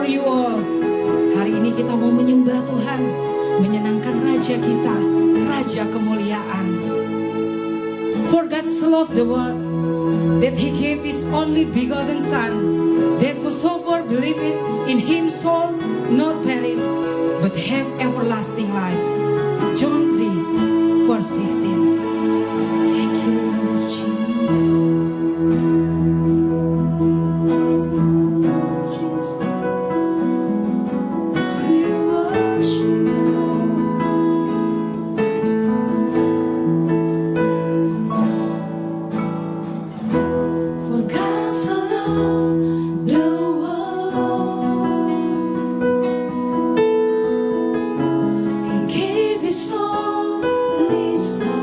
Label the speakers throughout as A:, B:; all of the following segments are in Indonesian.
A: for you all. Hari ini kita mau menyembah Tuhan, menyenangkan Raja kita, Raja kemuliaan. For God so loved the world that He gave His only begotten Son, that whosoever believeth in Him shall not perish, but have everlasting life. John 3, verse 16. Thank you, Lord Jesus.
B: He gave His only Son.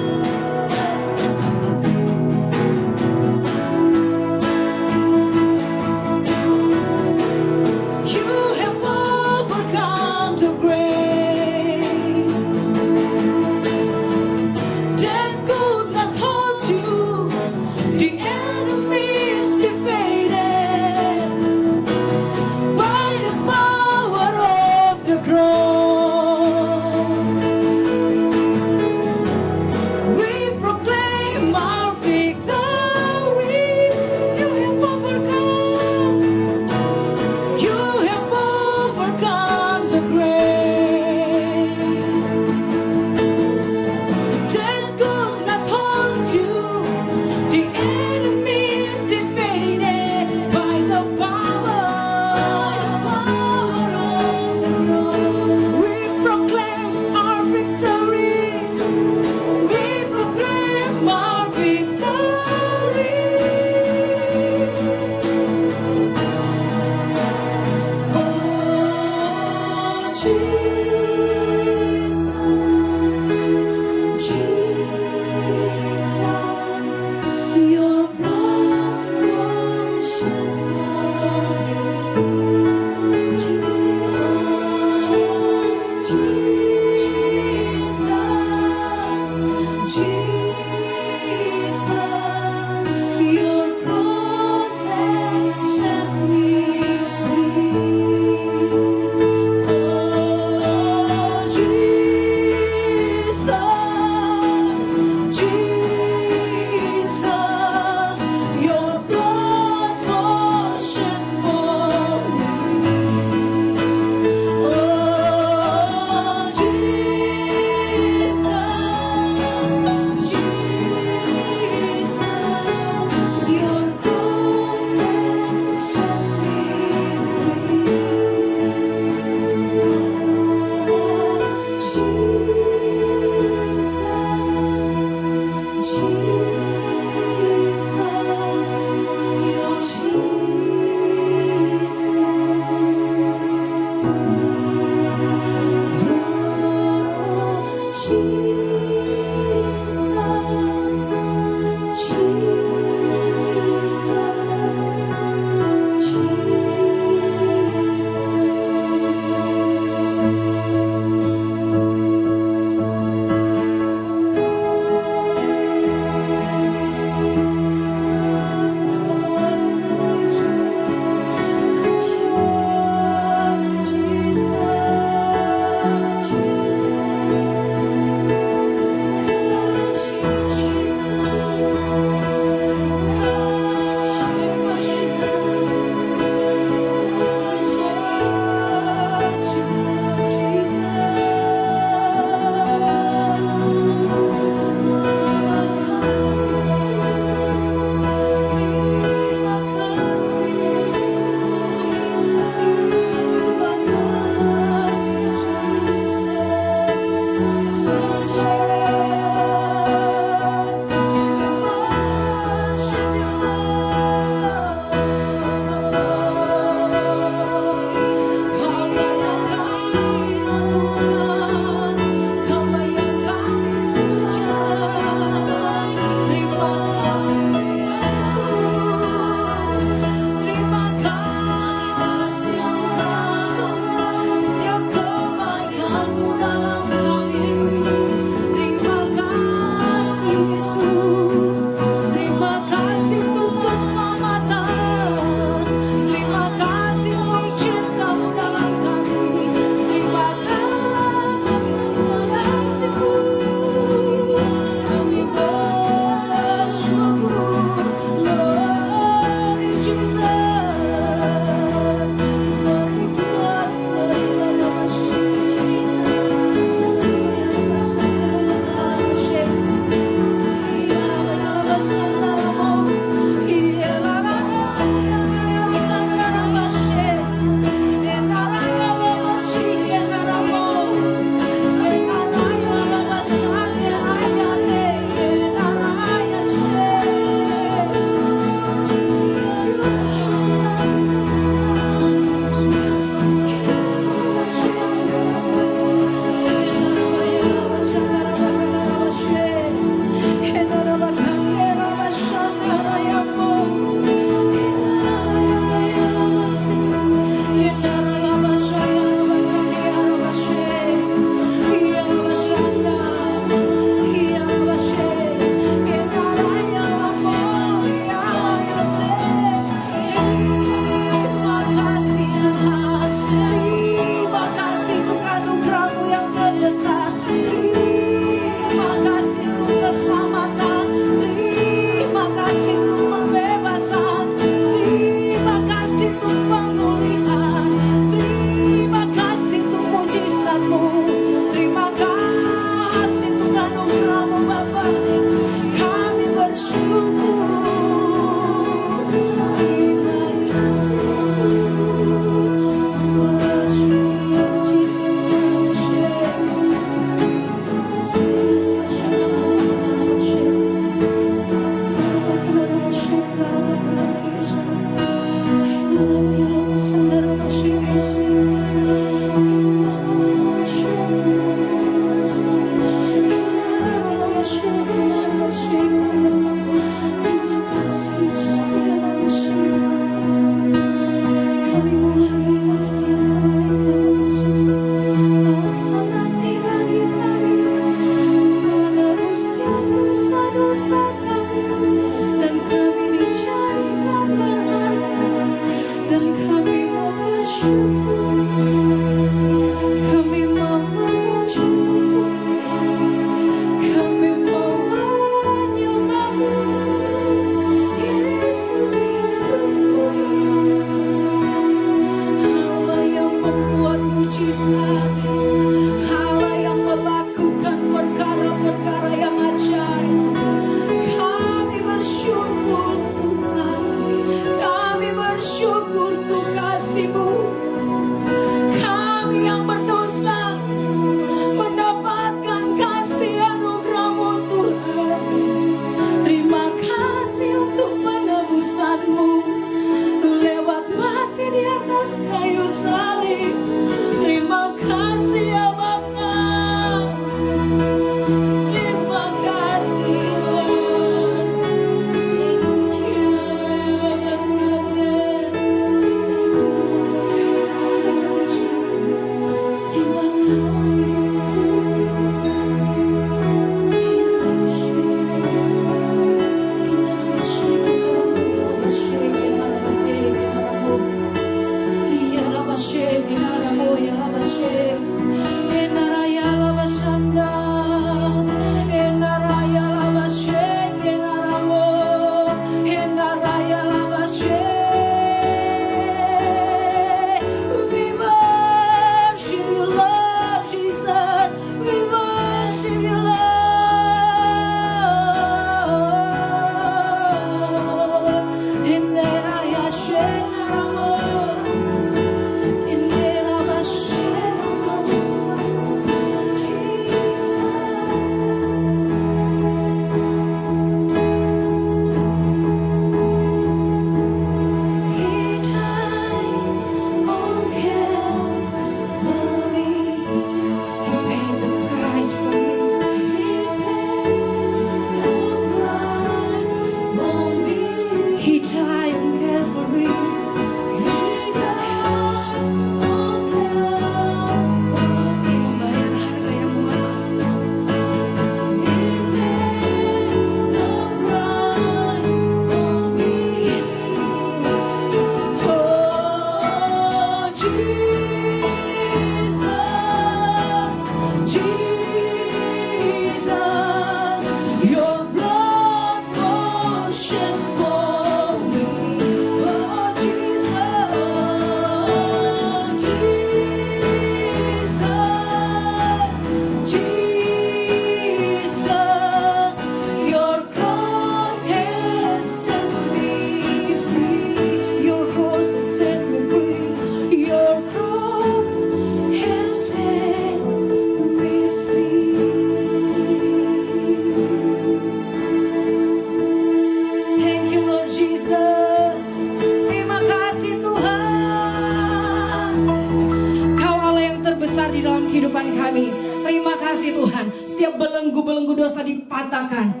A: Setiap belenggu-belenggu dosa dipatahkan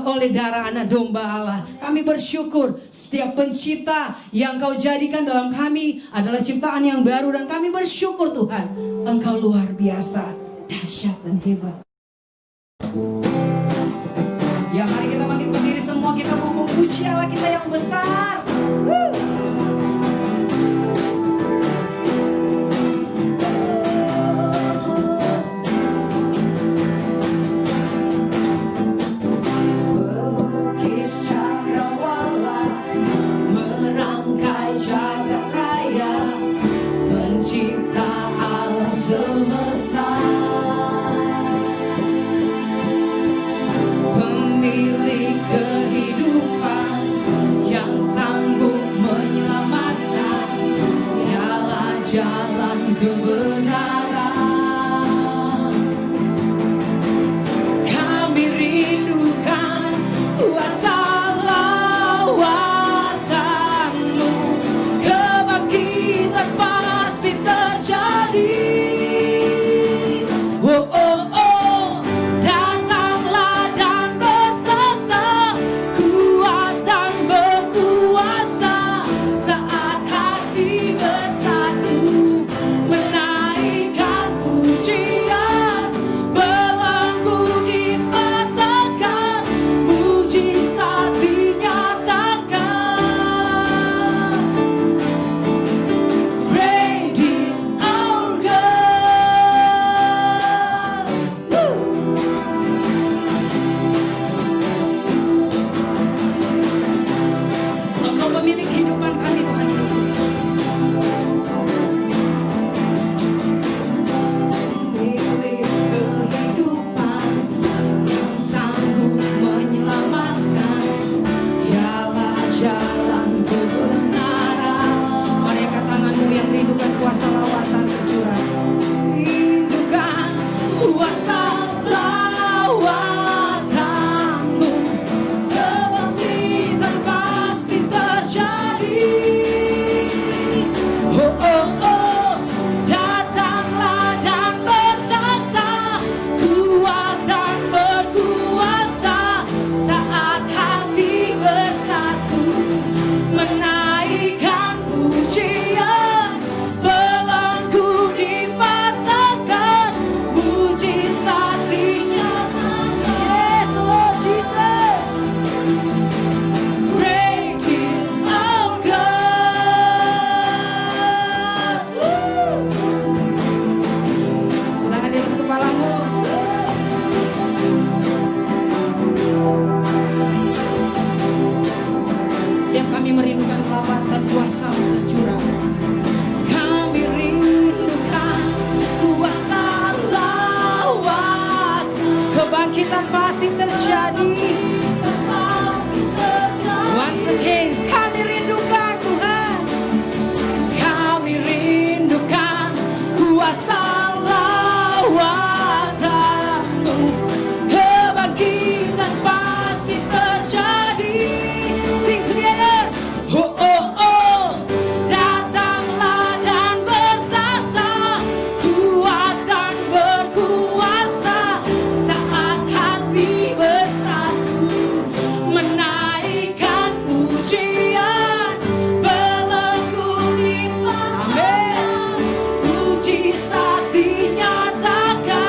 A: oleh darah anak domba Allah. Kami bersyukur setiap pencipta yang Kau jadikan dalam kami adalah ciptaan yang baru. Dan kami bersyukur Tuhan, Engkau luar biasa, dahsyat dan hebat. Ya, mari kita bangkit berdiri semua, kita mau memuji Allah kita yang besar. Melukis cakrawala, merangkai jagat raya, pencipta alam semesta, pemilik kehidupan yang sanggup menyelamatkan, dialah jalan kebenaran. Kami rindukan kuasa lawatan-Mu, kebangkitan pasti terjadi. Oh, oh, oh, datanglah dan bertata, kuat dan berkuasa, saat hati bersatu, menaikkan pujian, belenggu dipatahkan, mujizat dinyatakan. Great is our God. Engkau pemilik kehidupan kami, Tuhan Yesus. Pemilik kehidupan yang sanggup menyelamatkan, dialah jalan kebenaran. Mari angkat tanganmu yang rindukan kuasa lawatan tercurah. Rindukan kuasa lawatan-Mu, kebangkitan pasti terjadi. Oh, oh, oh, datanglah dan bertata, kuat dan berkuasa, saat hati bersatu, menaikkan pujian, belenggu dipatahkan, mujizat dinyatakan. Yes, Lord Jesus. Great is our God. Tangan di atas kepalamu. Siap kami merindukan kelapatan kuasa-Mu tercurah. Kami rindukan kuasa lawat, kebangkitan pasti terjadi. Once again, kami rindukan Tuhan. Kami rindukan kuasa lawatan-Mu, kebangkitan pasti terjadi. Sing together. Oh, oh, oh, datanglah dan bertata, kuat dan berkuasa, saat hati bersatu, menaikkan pujian, belenggu dipatahkan, mujizat dinyatakan.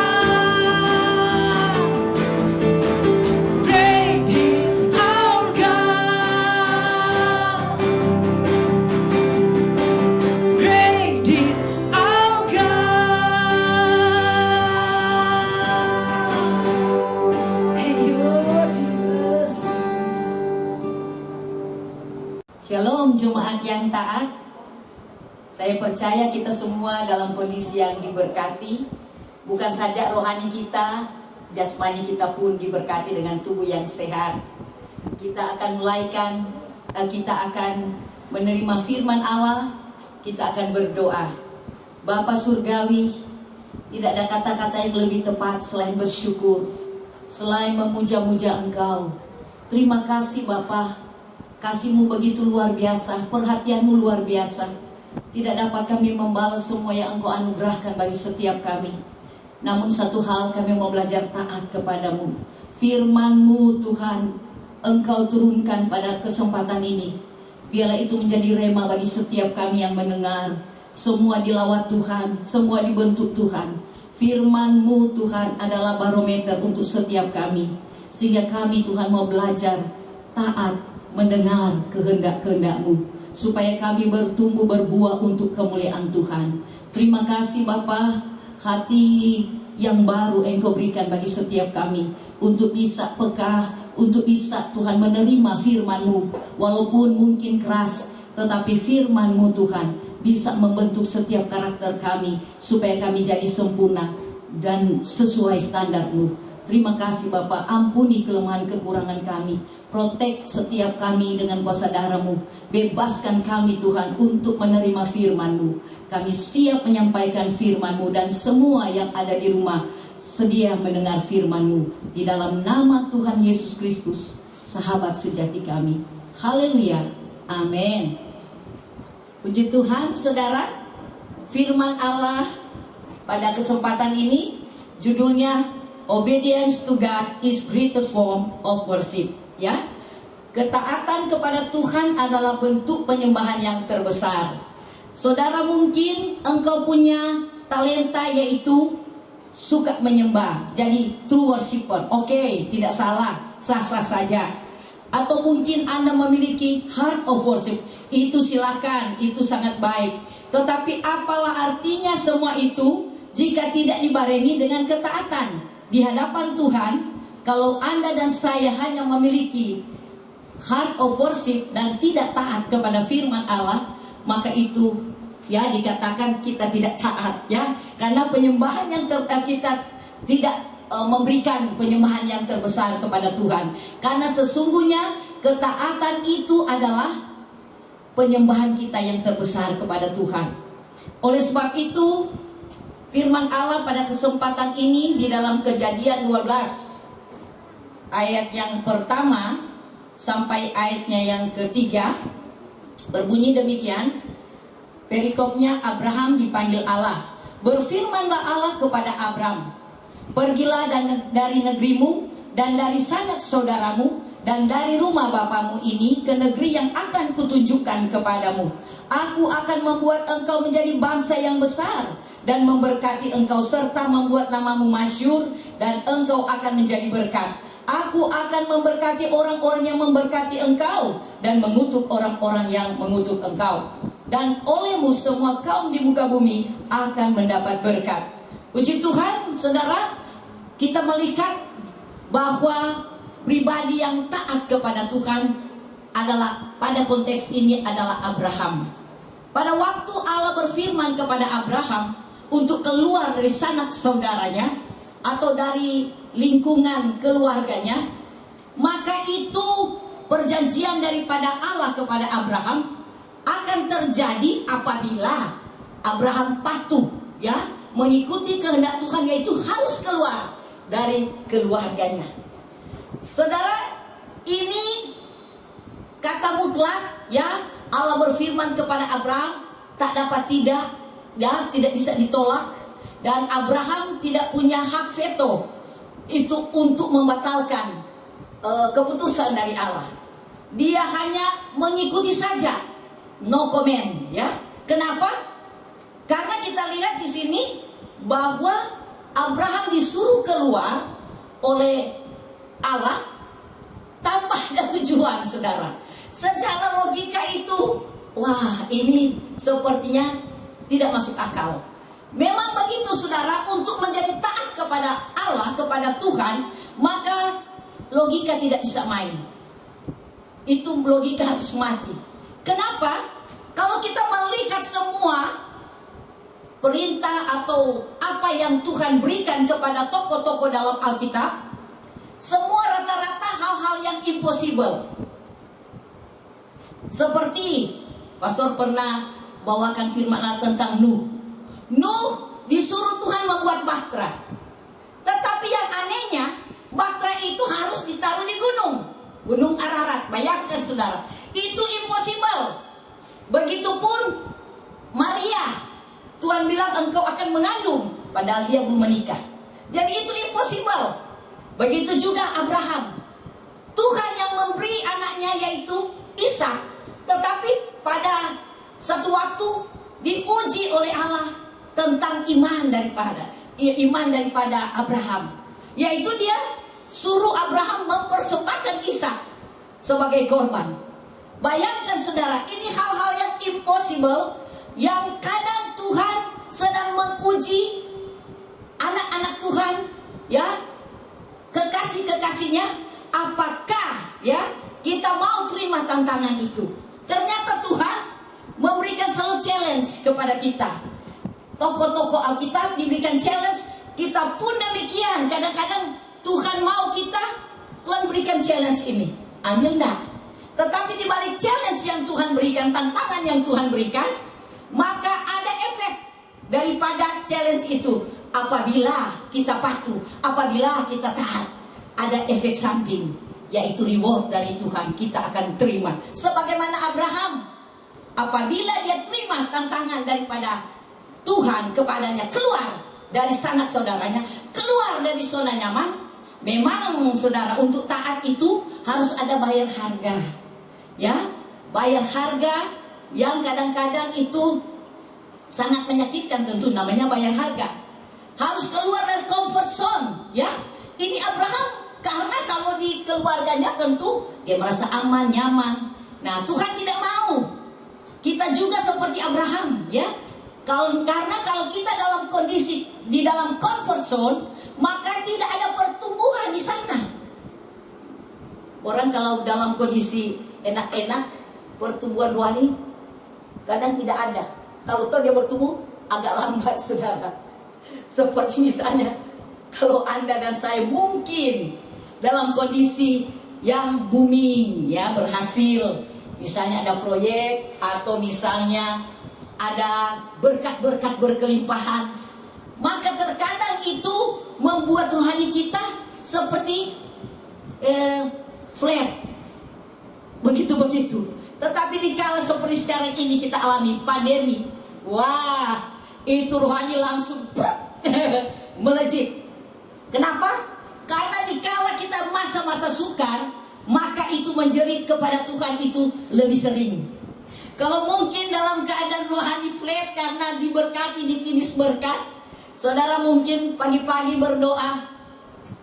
A: Great is our God. Great is our God. Thank you, Lord Jesus.
B: Shalom jemaat yang taat. Saya percaya kita semua dalam kondisi yang diberkati. Bukan saja rohani kita, jasmani kita pun diberkati dengan tubuh yang sehat. Kita akan menerima firman Allah. Kita akan berdoa. Bapa Surgawi, tidak ada kata-kata yang lebih tepat selain bersyukur, selain memuja-muja Engkau. Terima kasih Bapa, kasih-Mu begitu luar biasa, perhatian-Mu luar biasa. Tidak dapat kami membalas semua yang Engkau anugerahkan bagi setiap kami. Namun satu hal, kami mau belajar taat kepadamu. Firman-Mu Tuhan, Engkau turunkan pada kesempatan ini. Biarlah itu menjadi rema bagi setiap kami yang mendengar. Semua dilawat Tuhan, semua dibentuk Tuhan. Firman-Mu Tuhan adalah barometer untuk setiap kami. Sehingga kami Tuhan mau belajar taat, mendengar kehendak-kehendak-Mu. Supaya kami bertumbuh berbuah untuk kemuliaan Tuhan. Terima kasih Bapa, hati yang baru Engkau berikan bagi setiap kami. Untuk bisa peka, untuk bisa Tuhan menerima firman-Mu. Walaupun mungkin keras, tetapi firman-Mu Tuhan bisa membentuk setiap karakter kami. Supaya kami jadi sempurna dan sesuai standar-Mu. Terima kasih Bapa, ampuni kelemahan kekurangan kami. Protect setiap kami dengan kuasa darah-Mu. Bebaskan kami Tuhan untuk menerima firman-Mu. Kami siap menyampaikan firman-Mu, dan semua yang ada di rumah sedia mendengar firman-Mu. Di dalam nama Tuhan Yesus Kristus, sahabat sejati kami. Haleluya. Amin. Puji Tuhan, saudara. Firman Allah pada kesempatan ini judulnya Obedience to God is greatest form of worship. Ya, ketaatan kepada Tuhan adalah bentuk penyembahan yang terbesar. Saudara, mungkin engkau punya talenta yaitu suka menyembah, jadi true worshiper. Oke, tidak salah, sah-sah saja. Atau mungkin Anda memiliki heart of worship. Itu silakan, itu sangat baik. Tetapi apalah artinya semua itu jika tidak dibarengi dengan ketaatan di hadapan Tuhan? Kalau Anda dan saya hanya memiliki heart of worship dan tidak taat kepada firman Allah, maka itu ya dikatakan kita tidak taat, ya. Karena penyembahan yang kita tidak memberikan penyembahan yang terbesar kepada Tuhan. Karena sesungguhnya ketaatan itu adalah penyembahan kita yang terbesar kepada Tuhan. Oleh sebab itu, firman Allah pada kesempatan ini di dalam Kejadian 12 ayat yang pertama sampai ayatnya yang ketiga berbunyi demikian. Perikopnya, Abraham dipanggil Allah. Berfirmanlah Allah kepada Abraham, pergilah dari negerimu dan dari sanak saudaramu dan dari rumah bapamu ini ke negeri yang akan kutunjukkan kepadamu. Aku akan membuat engkau menjadi bangsa yang besar dan memberkati engkau serta membuat namamu masyhur, dan engkau akan menjadi berkat. Aku akan memberkati orang-orang yang memberkati engkau dan mengutuk orang-orang yang mengutuk engkau. Dan olehmu semua kaum di muka bumi akan mendapat berkat. Puji Tuhan, saudara, kita melihat bahwa pribadi yang taat kepada Tuhan adalah, pada konteks ini adalah Abraham. Pada waktu Allah berfirman kepada Abraham untuk keluar dari sanak saudaranya atau dari lingkungan keluarganya, maka itu perjanjian daripada Allah kepada Abraham akan terjadi apabila Abraham patuh, ya, mengikuti kehendak Tuhan, yaitu harus keluar dari keluarganya. Saudara, ini kata mutlak, ya. Allah berfirman kepada Abraham, tak dapat tidak, ya, tidak bisa ditolak. Dan Abraham tidak punya hak veto itu untuk membatalkan keputusan dari Allah. Dia hanya mengikuti saja, no comment, ya. Kenapa? Karena kita lihat di sini bahwa Abraham disuruh keluar oleh Allah tanpa ada tujuan, saudara. Secara logika itu, wah, ini sepertinya tidak masuk akal. Memang begitu, saudara, untuk menjadi taat kepada Allah, kepada Tuhan, maka logika tidak bisa main. Itu logika harus mati. Kenapa? Kalau kita melihat semua perintah atau apa yang Tuhan berikan kepada tokoh-tokoh dalam Alkitab, semua rata-rata hal-hal yang impossible. Seperti pastor pernah bawakan firman Allah tentang Nuh. Nuh disuruh Tuhan membuat bahtera. Tetapi yang anehnya, bahtera itu harus ditaruh di Gunung Ararat. Bayangkan, saudara, itu impossible. Begitupun Maria, Tuhan bilang engkau akan mengandung, padahal dia belum menikah. Jadi itu impossible. Begitu juga Abraham. Tuhan yang memberi anaknya yaitu Ishak. Tetapi pada satu waktu diuji oleh Allah tentang iman daripada Abraham. Yaitu dia suruh Abraham mempersembahkan Ishak sebagai korban. Bayangkan saudara, ini hal-hal yang impossible, yang kadang Tuhan sedang menguji anak-anak Tuhan, ya, kekasih-kekasihnya, apakah ya kita mau terima tantangan itu. Ternyata Tuhan memberikan selalu challenge kepada kita. Tokoh-tokoh Alkitab diberikan challenge, kita pun demikian. Kadang-kadang Tuhan mau kita, Tuhan berikan challenge ini, ambil enggak. Tetapi di balik challenge yang Tuhan berikan, tantangan yang Tuhan berikan, maka ada efek daripada challenge itu. Apabila kita patuh, apabila kita taat, ada efek samping, yaitu reward dari Tuhan kita akan terima. Sebagaimana Abraham, apabila dia terima tantangan daripada Tuhan kepadanya, keluar dari sanak saudaranya, keluar dari zona nyaman. Memang saudara, untuk taat itu harus ada bayar harga, ya, bayar harga yang kadang-kadang itu sangat menyakitkan. Tentu namanya bayar harga. Harus keluar dari comfort zone, ya. Ini Abraham, karena kalau di keluarganya tentu dia merasa aman, nyaman. Nah, Tuhan tidak mau kita juga seperti Abraham, ya. Karena kalau kita dalam kondisi di dalam comfort zone, maka tidak ada pertumbuhan di sana. Orang kalau dalam kondisi enak-enak, pertumbuhan rohani kadang tidak ada. Kalau dia bertumbuh agak lambat, saudara. Seperti misalnya, kalau Anda dan saya mungkin dalam kondisi yang booming, ya, berhasil, misalnya ada proyek atau misalnya ada berkat-berkat berkelimpahan, maka terkadang itu membuat rohani kita seperti flat, begitu-begitu. Tetapi dikala seperti sekarang ini kita alami pandemi, wah, itu rohani langsung melejit. Kenapa? Karena dikala kita masa-masa sukar, maka itu menjerit kepada Tuhan itu lebih sering. Kalau mungkin dalam keadaan rohani flat karena diberkati, ditindis berkat, saudara mungkin pagi-pagi berdoa,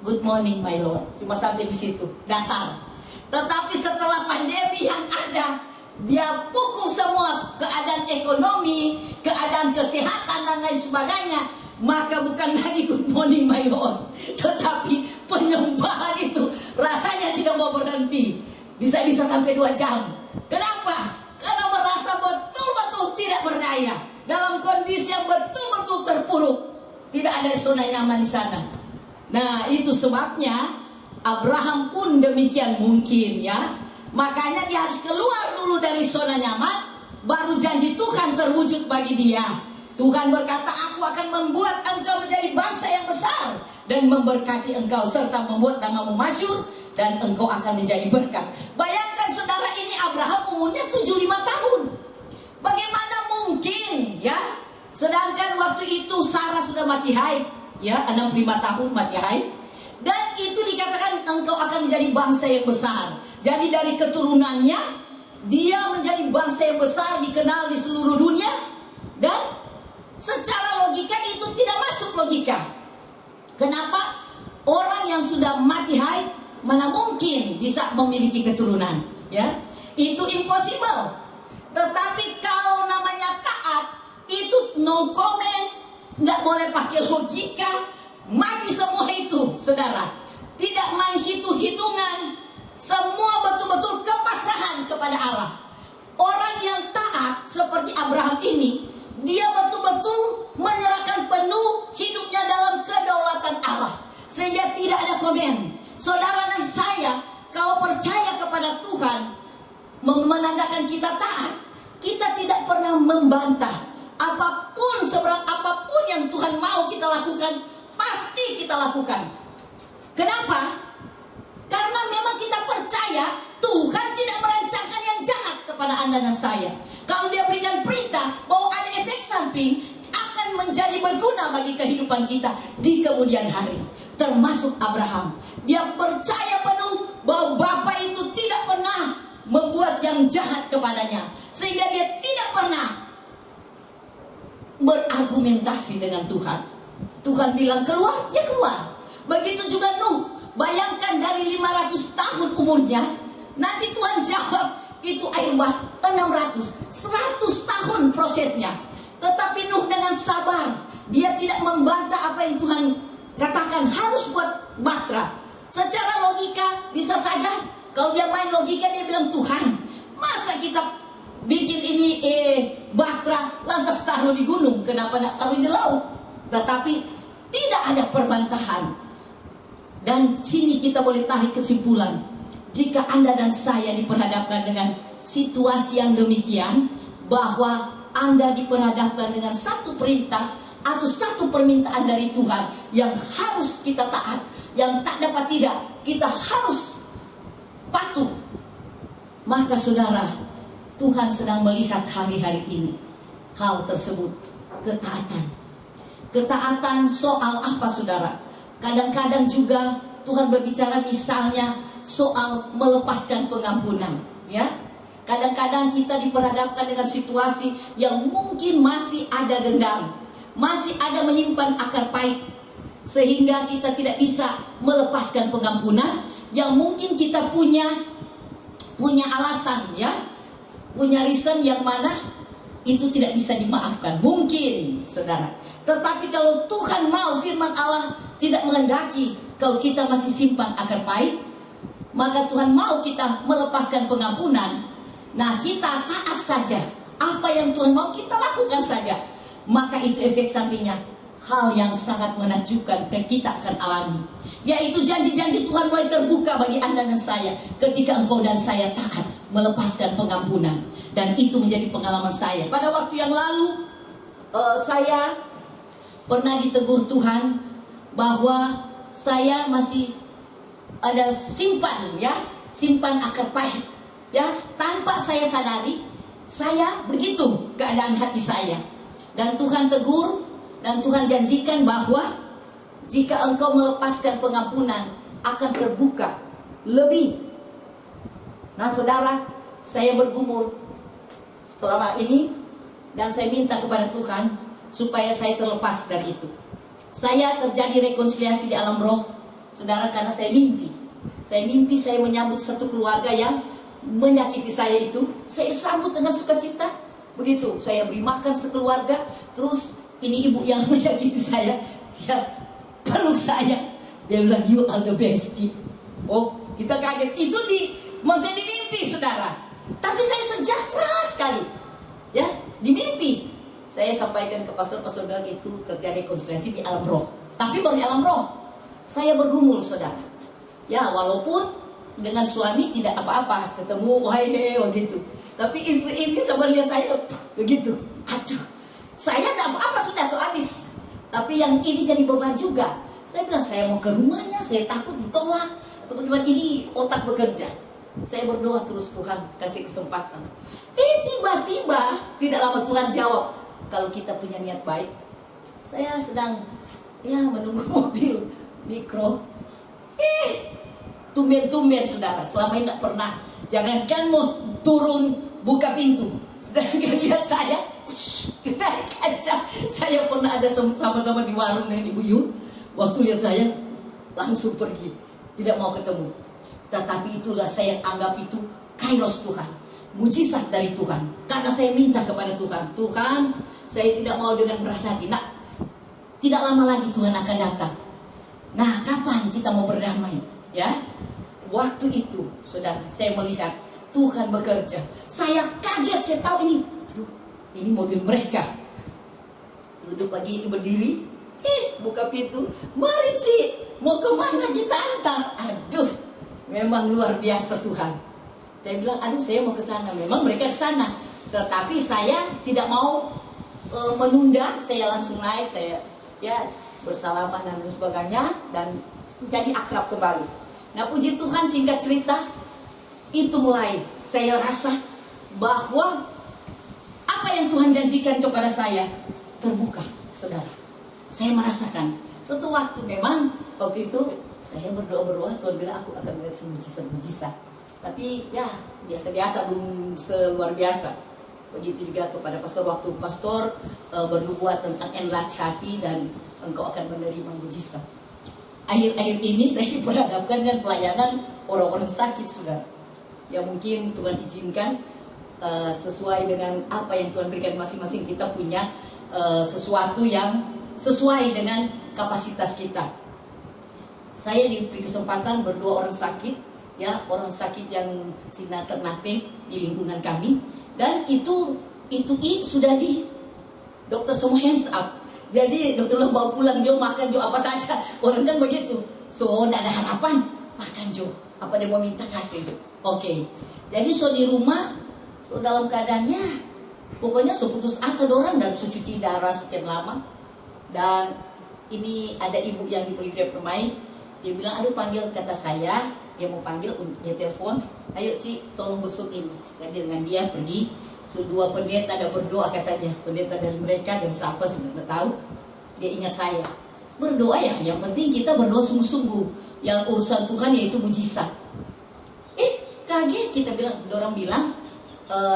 B: good morning my Lord, cuma sampai di situ, datar. Tetapi setelah pandemi yang ada, dia pukul semua keadaan ekonomi, keadaan kesehatan dan lain sebagainya. Maka bukan lagi good morning my Lord, tetapi penyembahan itu rasanya tidak mau berhenti. Bisa-bisa sampai 2 jam. Kenapa? Karena merasa betul-betul tidak berdaya, dalam kondisi yang betul-betul terpuruk. Tidak ada zona nyaman di sana. Nah, itu sebabnya Abraham pun demikian mungkin, ya. Makanya dia harus keluar dulu dari zona nyaman, baru janji Tuhan terwujud bagi dia. Tuhan berkata, aku akan membuat engkau menjadi bangsa yang besar dan memberkati engkau serta membuat namamu masyhur dan engkau akan menjadi berkat. Bayangkan saudara, ini Abraham umurnya 75 tahun. Bagaimana mungkin, ya? Sedangkan waktu itu Sarah sudah mati haid, ya, 65 tahun mati haid. Dan itu dikatakan engkau akan menjadi bangsa yang besar. Jadi dari keturunannya dia menjadi bangsa yang besar, dikenal di seluruh dunia. Dan secara logika itu tidak masuk logika. Kenapa? Orang yang sudah mati haid mana mungkin bisa memiliki keturunan, ya? Itu impossible. Tetapi kalau namanya taat, itu no comment, tidak boleh pakai logika, mati semua itu, saudara. Tidak main hitung-hitungan, semua betul-betul kepasrahan kepada Allah. Orang yang taat seperti Abraham ini, dia betul-betul menyerahkan penuh hidupnya dalam kedaulatan Allah, sehingga tidak ada komen. Saudara dan saya, kalau percaya kepada Tuhan, menandakan kita taat. Kita tidak pernah membantah. Apapun, seberat apapun yang Tuhan mau kita lakukan, pasti kita lakukan. Kenapa? Karena memang kita percaya Tuhan tidak merancangkan yang jahat kepada Anda dan saya. Kalau dia berikan perintah bahwa ada efek samping, akan menjadi menjadi berguna bagi kehidupan kita di kemudian hari. Termasuk Abraham. Dia percaya penuh bahwa Bapa itu tidak pernah membuat yang jahat kepadanya, sehingga dia tidak pernah berargumentasi dengan Tuhan. Tuhan bilang keluar, ya keluar. Begitu juga Nuh. Bayangkan dari 500 tahun umurnya, nanti Tuhan jawab itu air bah 600, 100 tahun prosesnya. Tetapi Nuh dengan sabar, dia tidak membantah apa yang Tuhan katakan harus buat bahtera. Secara logika bisa saja kalau dia main logika, dia bilang, Tuhan, masa kita bikin ini bahtera lantas taruh di gunung, kenapa tidak taruh di laut? Tetapi tidak ada perbantahan. Dan sini kita boleh tarik kesimpulan, jika Anda dan saya diperhadapkan dengan situasi yang demikian, bahwa Anda diperhadapkan dengan satu perintah atau satu permintaan dari Tuhan yang harus kita taat, yang tak dapat tidak, kita harus patuh. Maka saudara, Tuhan sedang melihat hari-hari ini hal tersebut, ketaatan. Ketaatan soal apa saudara? Kadang-kadang juga Tuhan berbicara misalnya soal melepaskan pengampunan, ya. Kadang-kadang kita diperhadapkan dengan situasi yang mungkin masih ada dendam, masih ada menyimpan akar pahit, sehingga kita tidak bisa melepaskan pengampunan yang mungkin kita punya alasan, ya, punya reason yang mana itu tidak bisa dimaafkan, mungkin saudara. Tetapi kalau Tuhan mau, firman Allah tidak menghendaki kalau kita masih simpan akar pahit, maka Tuhan mau kita melepaskan pengampunan. Nah, kita taat saja, apa yang Tuhan mau kita lakukan saja. Maka itu efek sampingnya hal yang sangat menakjubkan dan kita akan alami, yaitu janji-janji Tuhan mulai terbuka bagi Anda dan saya ketika engkau dan saya taat melepaskan pengampunan. Dan itu menjadi pengalaman saya. Pada waktu yang lalu saya pernah ditegur Tuhan bahwa saya masih ada simpan akar pahit, ya, tanpa saya sadari saya begitu keadaan hati saya. Dan Tuhan tegur, dan Tuhan janjikan bahwa jika engkau melepaskan pengampunan akan terbuka lebih. Nah saudara, saya bergumul selama ini dan saya minta kepada Tuhan supaya saya terlepas dari itu. Saya terjadi rekonsiliasi di alam roh, saudara, karena saya mimpi. Saya menyambut satu keluarga yang menyakiti saya itu. Saya sambut dengan sukacita. Begitu, saya beri makan sekeluarga. Terus ini ibu yang menyakiti saya, dia peluk saya. Dia bilang, you are the best. Oh, kita kaget. Itu maksudnya di mimpi, saudara. Tapi saya sejahtera sekali, ya, di mimpi. Saya sampaikan ke pastor-pastor bilang itu terjadi rekonsiliasi di alam roh. Tapi baru di alam roh saya bergumul, saudara. Ya, walaupun dengan suami tidak apa-apa, ketemu wahai begitu. Tapi istri ini sama lihat saya begitu. Aduh, saya tidak apa-apa, sudah so habis. Tapi yang ini jadi beban juga. Saya bilang saya mau ke rumahnya, saya takut ditolak atau bagaimana. Ini otak bekerja. Saya berdoa terus, Tuhan kasih kesempatan. Tiba-tiba tidak lama Tuhan jawab. Kalau kita punya niat baik. Saya sedang menunggu mobil mikro. Tumben-tumben saudara, selama ini tidak pernah. Jangankan mau turun buka pintu, sedangkan lihat saya naik kaca. Saya pernah ada sama-sama di warung dengan Ibu Yu. Waktu lihat saya langsung pergi, tidak mau ketemu. Tetapi itulah saya anggap itu kairos Tuhan, mujizat dari Tuhan. Karena saya minta kepada Tuhan, Tuhan, saya tidak mau dengan berat hati. Nah, tidak lama lagi Tuhan akan datang. Nah, kapan kita mau berdamai? Ya, waktu itu, saudara, saya melihat Tuhan bekerja. Saya kaget, saya tahu ini, ini mobil mereka. Duduk pagi ini berdiri, buka pintu, mari Ci, mau kemana kita antar? Aduh, memang luar biasa Tuhan. Saya bilang, aduh saya mau ke sana. Memang mereka ke sana, tetapi saya tidak mau menunda. Saya langsung naik, saya bersalaman dan sebagainya, dan jadi akrab kembali. Nah, puji Tuhan, singkat cerita, itu mulai saya rasa bahwa apa yang Tuhan janjikan kepada saya terbuka, saudara. saya merasakan suatu waktu memang waktu itu saya berdoa, Tuhan bilang aku akan melihat mujizat-mujizat. Tapi ya biasa-biasa, belum seluar biasa. Begitu juga kepada pastor, waktu pastor bernubuat tentang enlarge hati dan engkau akan menerima mujizat. Akhir-akhir ini saya berhadapkan dengan pelayanan orang-orang sakit, saudara. Ya mungkin Tuhan izinkan sesuai dengan apa yang Tuhan berikan, masing-masing kita punya sesuatu yang sesuai dengan kapasitas kita. Saya diberi kesempatan berdoa orang sakit, ya orang sakit yang Cina Ternate di lingkungan kami, dan itu sudah di dokter semua hands up. Jadi dokter bilang bawa pulang Jo, makan Jo, apa saja. Orang kan begitu. So tidak ada harapan, makan Jo. Apa dia mau minta kasih Jo. Oke. Jadi so di rumah, so dalam keadaannya, pokoknya so putus asa orang dan so cuci darah sekian lama. Dan ini ada ibu yang di Pelipia Permai, dia bilang, aduh panggil kata saya, dia mau panggil, dia telepon, ayo Ci tolong besuk ini. Jadi dengan dia pergi. So, 2 pendeta ada berdoa katanya, pendeta dari mereka dan siapa sudah tahu. Dia ingat saya, berdoa ya, yang penting kita berdoa sungguh-sungguh. Yang urusan Tuhan yaitu mujizat. Kaget kita bilang, orang bilang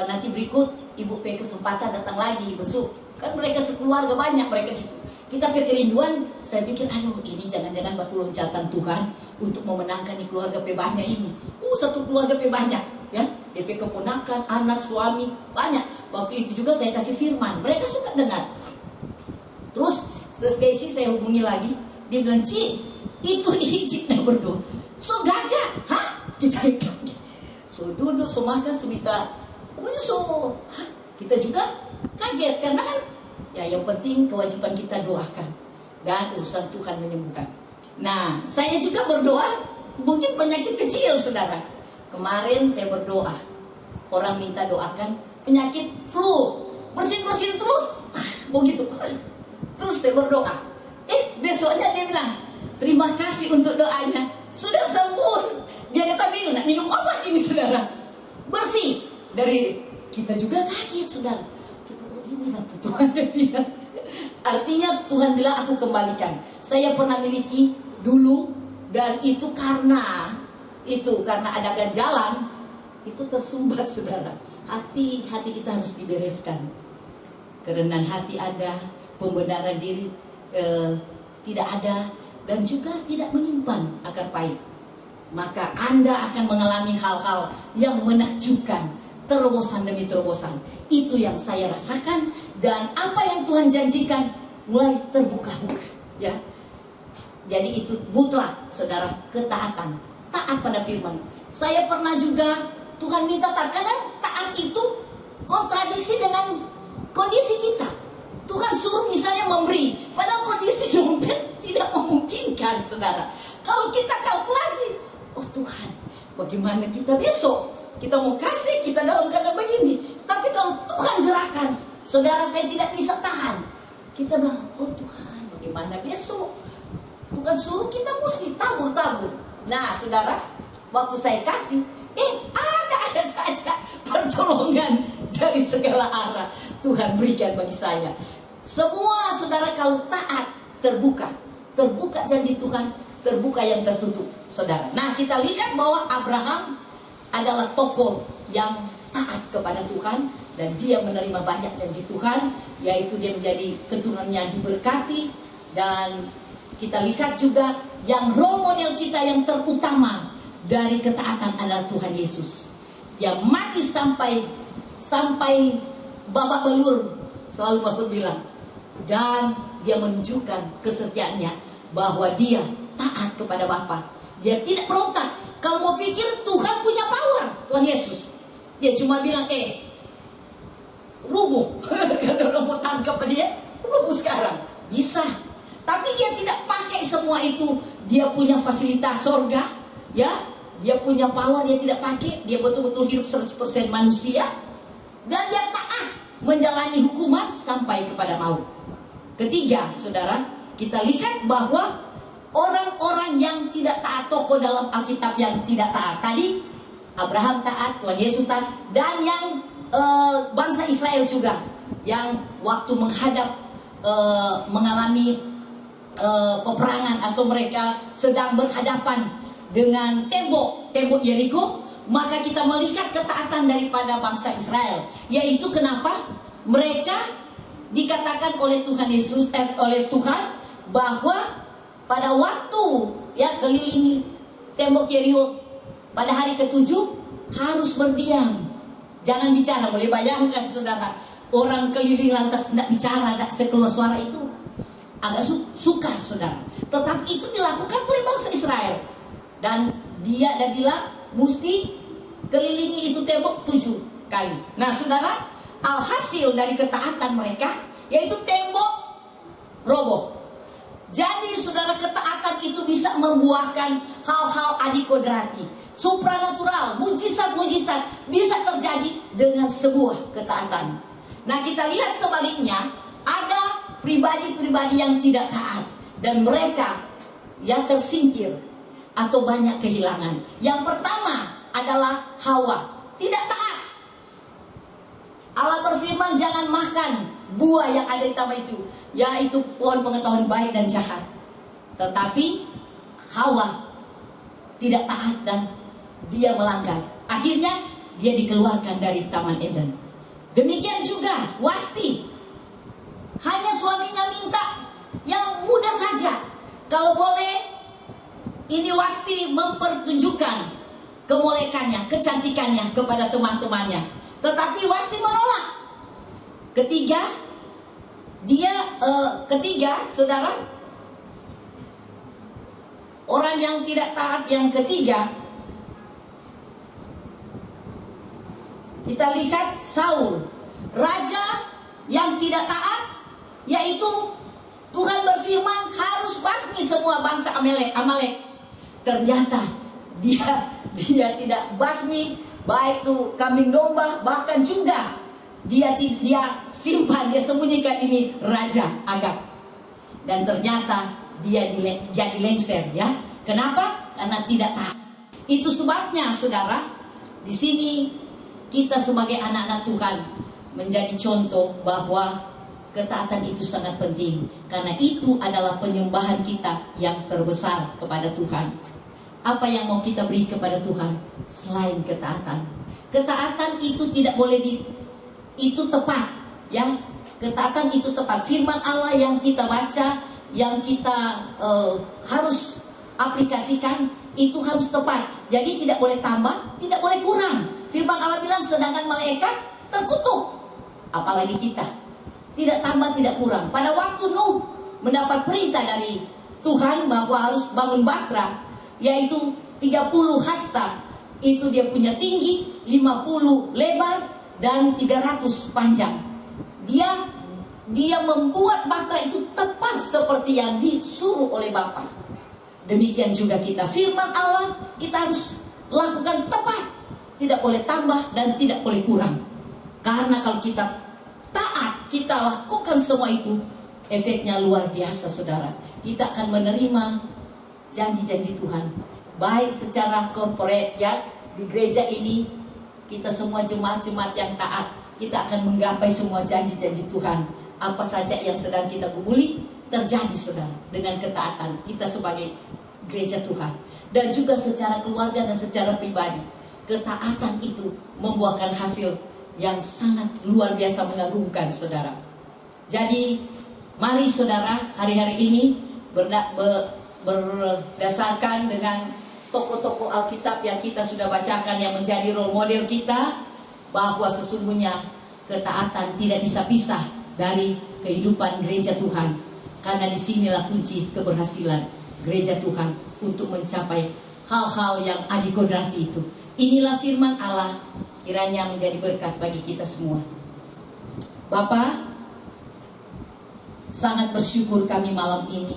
B: nanti berikut Ibu P kesempatan datang lagi besuk. Kan mereka sekeluarga banyak mereka di situ. Kita kerinduan, saya pikir aduh ini jangan-jangan batu loncatan Tuhan untuk memenangkan di keluarga P banyak ini. Satu keluarga P banyak, ya. DP keponakan, anak, suami, banyak. Waktu itu juga saya kasih firman, mereka suka dengar. Terus sesekali saya hubungi lagi, dia bilang, Ci, itu izin berdoa. So gagal, kita kaget. So duduk, so makan, so minta, pokoknya kita juga kaget karena kan, ya yang penting kewajiban kita doakan dan urusan Tuhan menyembuhkan. Nah, saya juga berdoa, mungkin penyakit kecil, saudara. Kemarin saya berdoa, orang minta doakan penyakit flu, bersin-bersin terus, begitu. Terus saya berdoa, besoknya dia bilang, terima kasih untuk doanya, sudah sembuh. Dia kata minum obat ini, saudara, bersih. Dari kita juga kaget, saudara. Kita ini Tuhan bilang. Artinya Tuhan bilang aku kembalikan. Saya pernah miliki dulu dan itu karena ada ganjalan itu tersumbat, saudara. Hati kita harus dibereskan. Kerendahan hati ada, pembenaran diri tidak ada, dan juga tidak menyimpan akar pahit. Maka Anda akan mengalami hal-hal yang menakjubkan, terobosan demi terobosan. Itu yang saya rasakan, dan apa yang Tuhan janjikan mulai terbuka-buka, ya. Jadi itu mutlak, saudara, ketaatan, taat pada firman. Saya pernah juga Tuhan minta taat, karena taat itu kontradiksi dengan kondisi kita. Tuhan suruh misalnya memberi, padahal kondisi dompet tidak memungkinkan, saudara. Kalau kita kalkulasi, oh Tuhan, bagaimana kita besok? Kita mau kasih, kita dalam keadaan begini. Tapi kalau Tuhan gerakan, saudara, saya tidak bisa tahan. Kita bilang, oh Tuhan, bagaimana besok? Tuhan suruh kita mesti tabur-tabur. Nah, saudara, waktu saya kasih, ada saja pertolongan dari segala arah Tuhan berikan bagi saya. Semua saudara kalau taat, terbuka janji Tuhan, terbuka yang tertutup, saudara. Nah, kita lihat bahwa Abraham adalah tokoh yang taat kepada Tuhan, dan dia menerima banyak janji Tuhan, yaitu dia menjadi keturunannya diberkati. Dan kita lihat juga yang role model kita yang terutama dari ketaatan adalah Tuhan Yesus. Dia mati sampai babak belur, selalu pastor bilang, dan dia menunjukkan kesetiaannya bahwa dia taat kepada Bapa. Dia tidak berontak. Kalau mau pikir Tuhan punya power, Tuhan Yesus, dia cuma bilang, rubuh. Kalau orang mau tangkap dia, rubuh sekarang. Bisa. Tapi dia tidak pakai semua itu. Dia punya fasilitas sorga, ya. Dia punya power, dia tidak pakai. Dia betul-betul hidup 100% manusia. Dan dia taat menjalani hukuman sampai kepada maut. Ketiga, saudara, kita lihat bahwa orang-orang yang tidak taat, tokoh dalam Alkitab yang tidak taat tadi, Abraham taat, Tuhan Yesus taat, dan yang bangsa Israel juga yang waktu menghadap mengalami peperangan atau mereka sedang berhadapan dengan tembok Yeriko, maka kita melihat ketaatan daripada bangsa Israel, yaitu kenapa mereka dikatakan oleh Tuhan Yesus oleh Tuhan bahwa pada waktu ya kelilingi tembok Yeriko pada hari ke-7 harus berdiam, jangan bicara. Boleh bayangkan saudara, orang keliling lantas tidak bicara, tidak sekeluar suara, itu agak sukar saudara. Tetapi itu dilakukan oleh bangsa Israel, dan dia bilang mesti kelilingi itu tembok 7 kali. Nah saudara, alhasil dari ketaatan mereka yaitu tembok roboh. Jadi saudara, ketaatan itu bisa membuahkan hal-hal adikodrati, supranatural, mujizat-mujizat bisa terjadi dengan sebuah ketaatan. Nah kita lihat sebaliknya, ada pribadi-pribadi yang tidak taat dan mereka yang tersingkir atau banyak kehilangan. Yang pertama adalah Hawa, tidak taat. Allah berfirman jangan makan buah yang ada di taman itu, yaitu pohon pengetahuan baik dan jahat. Tetapi Hawa tidak taat dan dia melanggar. Akhirnya dia dikeluarkan dari Taman Eden. Demikian juga Wasti, hanya suaminya minta yang mudah saja. Kalau boleh, ini Wasti mempertunjukkan kemolekannya, kecantikannya kepada teman-temannya. Tetapi Wasti menolak. Ketiga, saudara, orang yang tidak taat yang ketiga, kita lihat Saul, raja yang tidak taat, yaitu Tuhan berfirman harus basmi semua bangsa Amalek. Ternyata dia tidak basmi, baik itu kambing domba, bahkan juga dia simpan, dia sembunyikan ini Raja Agag. Dan ternyata dia jadi lengser ya. Kenapa? Karena tidak taat. Itu sebabnya saudara, di sini kita sebagai anak-anak Tuhan menjadi contoh bahwa ketaatan itu sangat penting, karena itu adalah penyembahan kita yang terbesar kepada Tuhan. Apa yang mau kita beri kepada Tuhan selain ketaatan? Ketaatan itu tidak boleh itu tepat ya. Ketaatan itu tepat. Firman Allah yang kita baca, yang kita harus aplikasikan itu harus tepat. Jadi tidak boleh tambah, tidak boleh kurang. Firman Allah bilang sedangkan malaikat terkutuk, apalagi kita. Tidak tambah, tidak kurang. Pada waktu Nuh mendapat perintah dari Tuhan bahwa harus bangun batra, yaitu 30 hasta, itu dia punya tinggi, 50 lebar, dan 300 panjang. Dia membuat batra itu tepat seperti yang disuruh oleh Bapa. Demikian juga kita, firman Allah kita harus lakukan tepat, tidak boleh tambah dan tidak boleh kurang. Karena kalau kita taat, kita lakukan semua itu, efeknya luar biasa saudara. Kita akan menerima janji-janji Tuhan, baik secara corporate ya, di gereja ini kita semua jemaat-jemaat yang taat, kita akan menggapai semua janji-janji Tuhan. Apa saja yang sedang kita gumuli terjadi saudara dengan ketaatan kita sebagai gereja Tuhan. Dan juga secara keluarga dan secara pribadi, ketaatan itu membuahkan hasil yang sangat luar biasa mengagumkan saudara. Jadi mari saudara, hari-hari ini berdasarkan dengan tokoh-tokoh Alkitab yang kita sudah bacakan, yang menjadi role model kita, bahwa sesungguhnya ketaatan tidak bisa pisah dari kehidupan gereja Tuhan. Karena disinilah kunci keberhasilan gereja Tuhan untuk mencapai hal-hal yang adikodrati itu. Inilah firman Allah, kiranya menjadi berkat bagi kita semua. Bapa, sangat bersyukur kami malam ini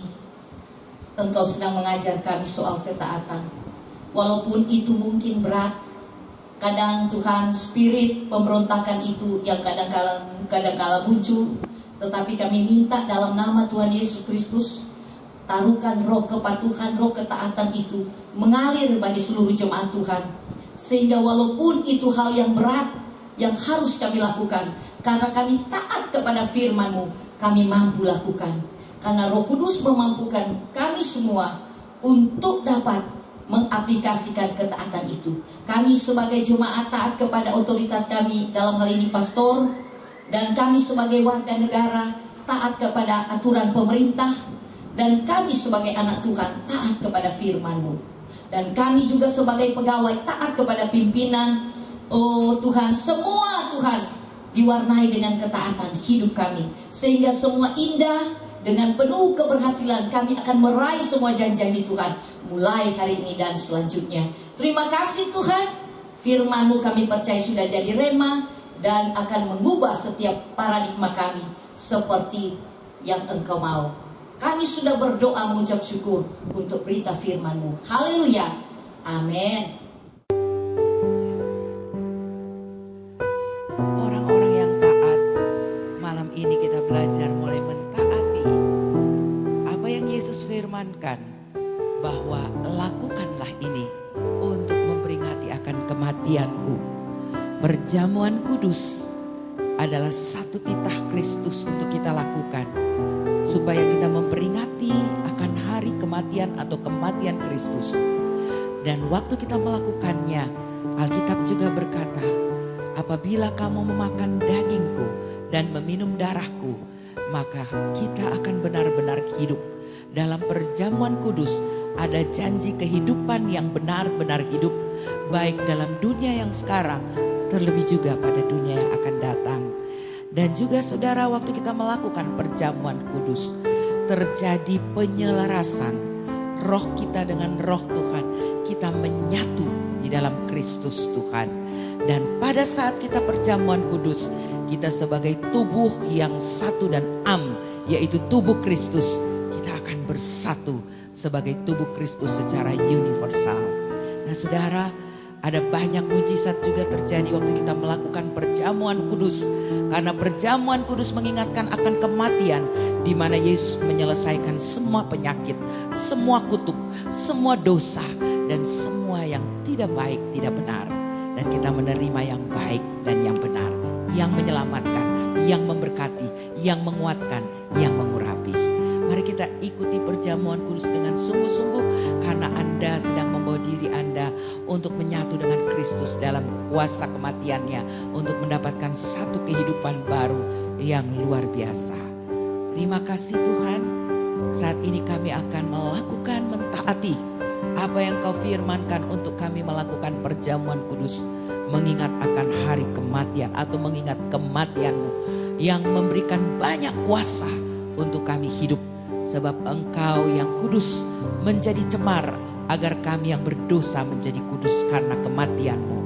B: Engkau sedang mengajar kami soal ketaatan. Walaupun itu mungkin berat, kadang Tuhan, spirit pemberontakan itu yang kadang-kala muncul, tetapi kami minta dalam nama Tuhan Yesus Kristus, taruhkan roh kepatuhan, roh ketaatan itu mengalir bagi seluruh jemaat Tuhan, sehingga walaupun itu hal yang berat yang harus kami lakukan, karena kami taat kepada firman-Mu, kami mampu lakukan. Karena Roh Kudus memampukan kami semua untuk dapat mengaplikasikan ketaatan itu. Kami sebagai jemaat taat kepada otoritas kami, dalam hal ini pastor, dan kami sebagai warga negara taat kepada aturan pemerintah, dan kami sebagai anak Tuhan taat kepada firman-Mu. Dan kami juga sebagai pegawai taat kepada pimpinan. Oh Tuhan, semua Tuhan diwarnai dengan ketaatan hidup kami, sehingga semua indah. Dengan penuh keberhasilan kami akan meraih semua janji-janji Tuhan mulai hari ini dan selanjutnya. Terima kasih Tuhan, firman-Mu kami percaya sudah jadi rema dan akan mengubah setiap paradigma kami seperti yang Engkau mau. Kami sudah berdoa mengucap syukur untuk berita firman-Mu. Haleluya. Amin.
C: Orang-orang yang taat, malam ini kita belajar mulai mentaati apa yang Yesus firmankan, bahwa lakukanlah ini untuk memperingati akan kematianku. Perjamuan kudus adalah satu titah Kristus untuk kita lakukan, supaya kita memperingati akan hari kematian atau kematian Kristus. Dan waktu kita melakukannya, Alkitab juga berkata, apabila kamu memakan dagingku dan meminum darahku, maka kita akan benar-benar hidup. Dalam perjamuan kudus ada janji kehidupan yang benar-benar hidup, baik dalam dunia yang sekarang, terlebih juga pada dunia yang akan datang. Dan juga saudara, waktu kita melakukan perjamuan kudus, terjadi penyelarasan roh kita dengan roh Tuhan. Kita menyatu di dalam Kristus Tuhan. Dan pada saat kita perjamuan kudus, kita sebagai tubuh yang satu dan yaitu tubuh Kristus, kita akan bersatu sebagai tubuh Kristus secara universal. Nah saudara, ada banyak mujizat juga terjadi waktu kita melakukan perjamuan kudus. Karena perjamuan kudus mengingatkan akan kematian, di mana Yesus menyelesaikan semua penyakit, semua kutuk, semua dosa, dan semua yang tidak baik, tidak benar. Dan kita menerima yang baik dan yang benar, yang menyelamatkan, yang memberkati, yang menguatkan, yang mengurapi. Mari kita ikuti perjamuan kudus dengan sungguh-sungguh, karena Anda sedang membawa diri Anda untuk menyatu dengan Kristus dalam kuasa kematiannya, untuk mendapatkan satu kehidupan baru yang luar biasa. Terima kasih Tuhan, saat ini kami akan melakukan mentaati apa yang Kau firmankan untuk kami melakukan perjamuan kudus, mengingat akan hari kematian atau mengingat kematian-Mu yang memberikan banyak kuasa untuk kami hidup. Sebab Engkau yang kudus menjadi cemar, agar kami yang berdosa menjadi kudus karena kematian-Mu.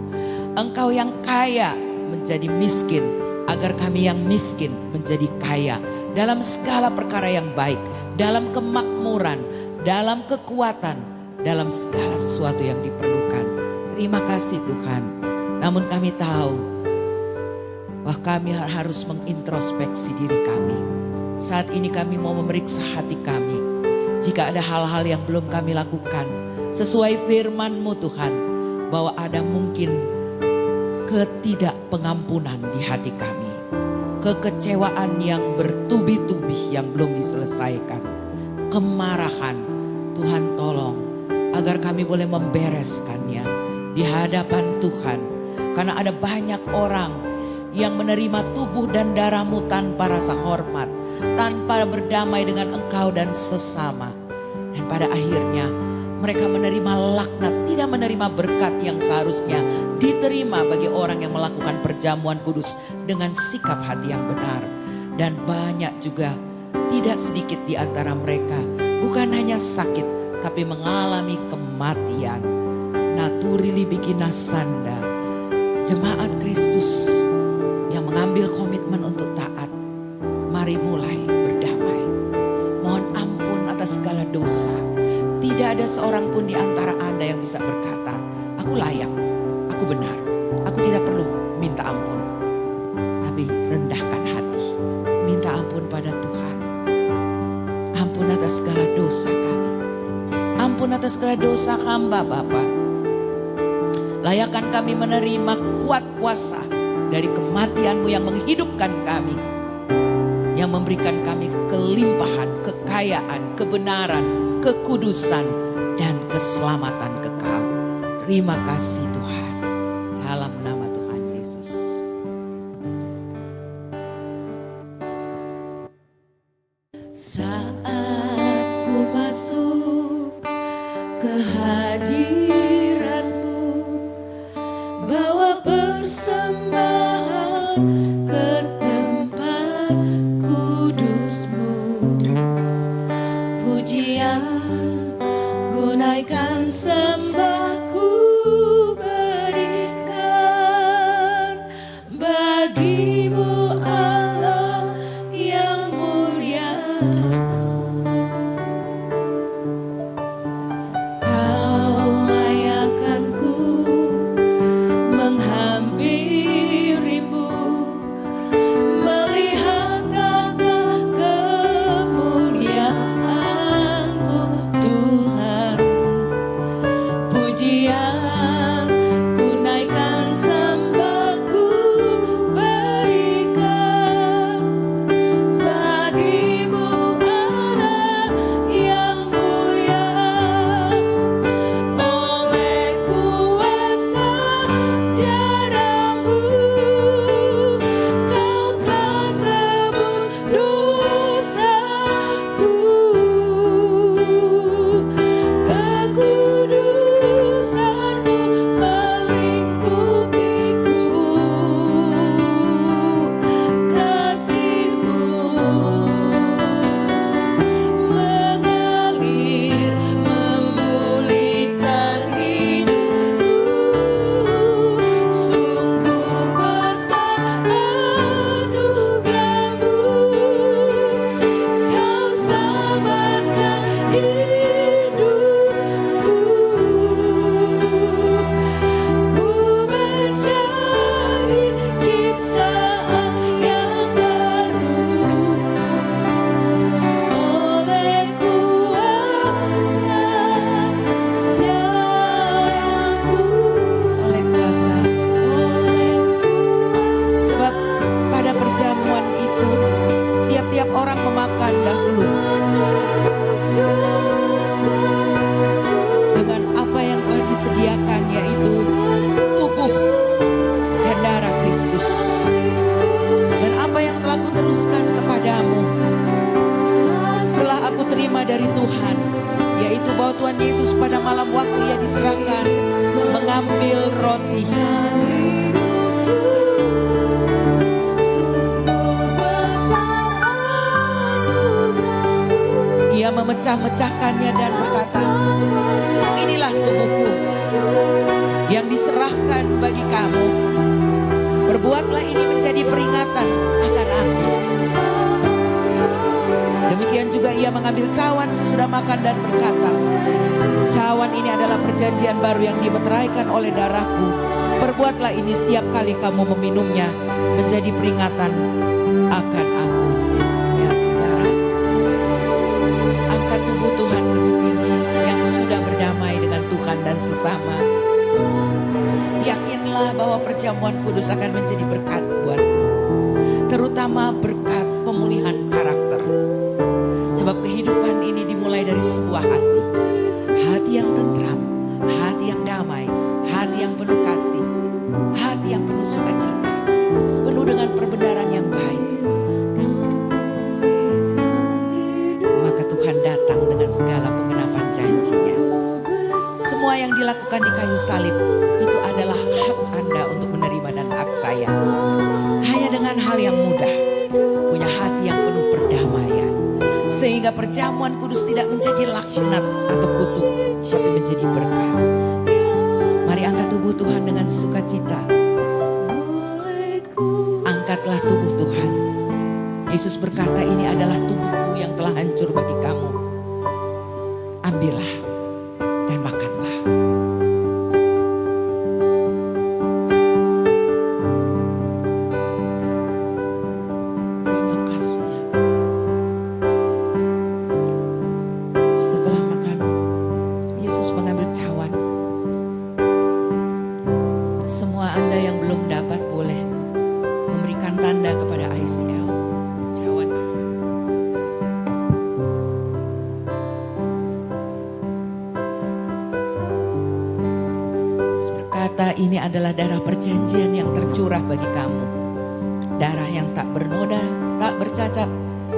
C: Engkau yang kaya menjadi miskin, agar kami yang miskin menjadi kaya. Dalam segala perkara yang baik, dalam kemakmuran, dalam kekuatan, dalam segala sesuatu yang diperlukan. Terima kasih Tuhan. Namun kami tahu bahwa kami harus mengintrospeksi diri kami. Saat ini kami mau memeriksa hati kami. Jika ada hal-hal yang belum kami lakukan sesuai firman-Mu Tuhan, bahwa ada mungkin ketidakpengampunan di hati kami, kekecewaan yang bertubi-tubi yang belum diselesaikan, kemarahan, Tuhan tolong agar kami boleh membereskannya di hadapan Tuhan. Karena ada banyak orang yang menerima tubuh dan darah-Mu tanpa rasa hormat, tanpa berdamai dengan Engkau dan sesama. Dan pada akhirnya mereka menerima laknat, tidak menerima berkat yang seharusnya diterima bagi orang yang melakukan perjamuan kudus dengan sikap hati yang benar. Dan banyak juga, tidak sedikit di antara mereka, bukan hanya sakit, tapi mengalami kematian. Naturili bikin nasanda, jemaat Kristus yang mengambil komitmen untuk taat, mari mulai berdamai. Mohon ampun atas segala dosa. Tidak ada seorang pun di antara Anda yang bisa berkata, aku layak, aku benar, aku tidak perlu minta ampun. Tapi rendahkan hati, minta ampun pada Tuhan. Ampun atas segala dosa kami. Ampun atas segala dosa hamba Bapa. Layakkan kami menerima kuat kuasa dari kematian-Mu yang menghidupkan kami, yang memberikan kami kelimpahan, kekayaan, kebenaran, kekudusan, dan keselamatan kekal. Terima kasih Tuhan, dalam nama Tuhan Yesus. Saat ku masuk ke hadirat-Mu, bawa persembahan ke tempat kudus-Mu. Pujian gunaikan sembahku berikan bagi-Mu Allah yang mulia. Kau layakkanku menghampiri-Mu, melihat tata kemuliaan-Mu Tuhan. Pujian gunaikan sembahku berikan bagi-Mu Allah yang mulia. Oleh kuasa darah-Mu, Kau telah tebus dosaku. Kekudusan-Mu melingkupiku, kasih-Mu mengalir memulihkan hidupku. Sungguh besar anugerah-Mu, Kau selamatkan hidupku. Ku menjadi ciptaan yang baru oleh kuasa darah-Mu. Oleh kuasa, sebab pada perjamuan itu tiap-tiap orang memakan dahulu dengan apa yang telah disediakan, yaitu tubuh dan darah Kristus. Dan apa yang telah kuteruskan kepadamu telah aku terima dari Tuhan, yaitu bahwa Tuhan Yesus pada malam waktu Ia diserahkan mengambil roti. Ia memecah-mecahkannya dan berkata, inilah tubuhku yang diserahkan bagi kamu. Perbuatlah ini menjadi peringatan akan aku. Demikian juga ia mengambil cawan sesudah makan dan berkata, cawan ini adalah perjanjian baru yang dimeteraikan oleh darahku. Perbuatlah ini setiap kali kamu meminumnya menjadi peringatan akan aku. Ya saudara, angkat tubuh Tuhan lebih tinggi yang sudah berdamai dengan Tuhan dan sesama. Yakinlah bahwa perjamuan kudus akan menjadi berkat buatmu, terutama berkat pemulihan karakter. Sebab kehidupan ini dimulai dari sebuah hati, hati yang tentram, hati yang damai, hati yang penuh kasih, hati yang penuh sukacita, penuh dengan perbenaran yang baik. Maka Tuhan datang dengan segala pengenapan janji-Nya. Semua yang dilakukan di kayu salib itu adalah hak Anda untuk menerima dan hak saya. Hanya dengan hal yang mudah, punya hati yang penuh perdamaian, sehingga perjamuan kudus tidak menjadi laknat atau kutuk, tapi menjadi berkat. Mari angkat tubuh Tuhan dengan sukacita. Angkatlah tubuh Tuhan. Yesus berkata, ini adalah tubuhku yang telah hancur bagi kamu. Ambillah dan makanlah. Terima kasih. Setelah makan, Yesus mengambil cawan. Semua Anda yang belum dapat boleh memberikan tanda kepada ICL. Cawan. berkata ini adalah darah perjanjian yang tercurah bagi kamu. Darah yang tak bernoda, tak bercacat,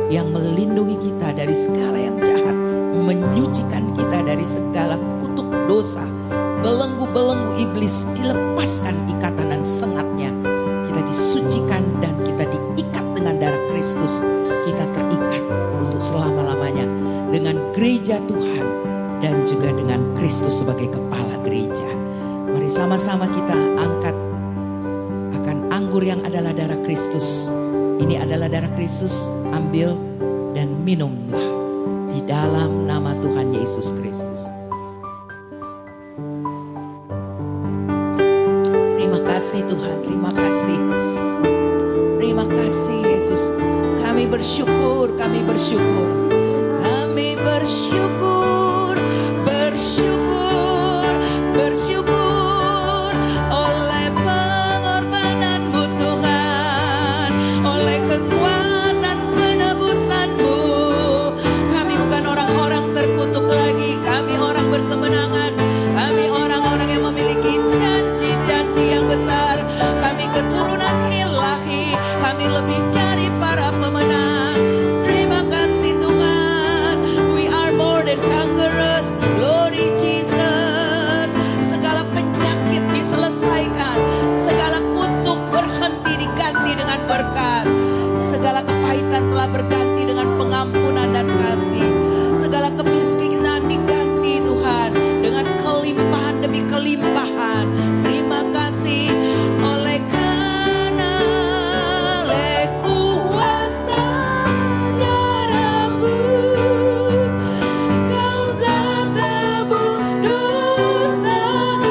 C: yang melindungi kita dari segala yang jahat, menyucikan kita dari segala kutuk dosa. Belenggu-belenggu iblis dilepaskan ikatan dan sengatnya. Kita disucikan dan kita diikat dengan darah Kristus. Kita terikat untuk selama-lamanya dengan gereja Tuhan dan juga dengan Kristus sebagai kepala gereja. Mari sama-sama kita angkat akan anggur yang adalah darah Kristus. Ini adalah darah Kristus, ambil dan minumlah di dalam nama Tuhan Yesus Kristus. Terima kasih Tuhan, terima kasih. Terima kasih Yesus. Kami bersyukur, kami bersyukur. Kami bersyukur, bersyukur, bersyukur oleh pengorbanan-Mu Tuhan, oleh kekuatan penebusan-Mu. Kami bukan orang-orang terkutuk lagi, kami orang berkemenangan, kami orang-orang yang memiliki janji-janji yang besar. Kami keturunan ilahi, kami lebih dari para pemenang. Terima kasih Tuhan. We are more than conquerors. Glory Jesus. Segala penyakit diselesaikan, segala kutuk berhenti diganti dengan berkat. Segala kepahitan telah berganti dengan pengampunan dan kasih. Segala kemiskinan diganti Tuhan dengan kelimpahan demi kelimpahan. Terima kasih oleh karena oleh kuasa darah-Mu, Kau telah tebus dosaku.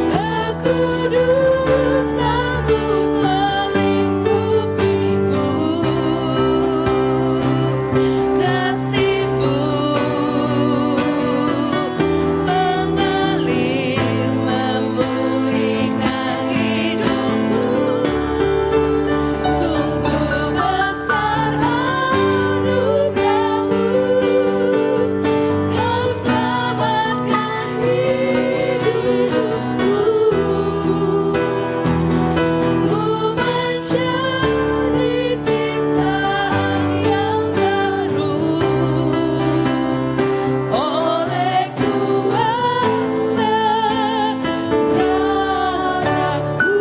C: Kekudusan-Mu melingkupiku. Kasih-Mu mengalir memulihkan hidupku. Sungguh besar anugerah-Mu, Kau selamatkan hidupku. Ku menjadi ciptaan yang baru oleh kuasa darah-Mu.